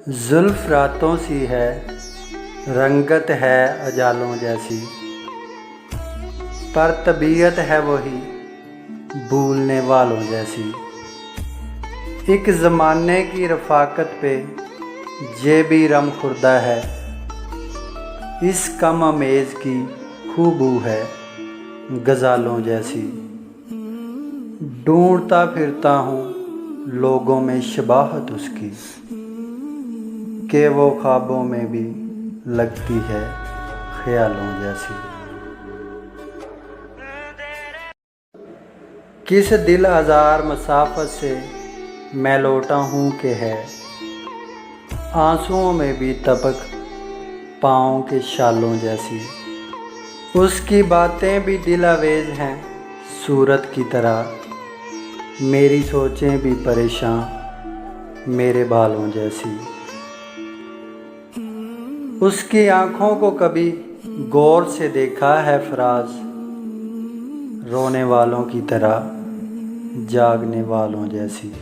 जुल्फ़ रातों सी है, रंगत है अजालों जैसी, पर तबीयत है वही भूलने वालों जैसी। एक ज़माने की रफ़ाकत पे ये भी रम खुर्दा है, इस कम अमेज़ की खूबू है गज़ालों जैसी। ढूंढता फिरता हूँ लोगों में शबाहत उसकी, कि वो ख्वाबों में भी लगती है ख्यालों जैसी। किस दिल हज़ार मसाफत से मैं लौटा हूँ कि है, आंसुओं में भी तपक पाँव के शालों जैसी। उसकी बातें भी दिल आवेज़ हैं सूरत की तरह, मेरी सोचें भी परेशान मेरे बालों जैसी। उसकी आँखों को कभी गौर से देखा है फराज, रोने वालों की तरह जागने वालों जैसी।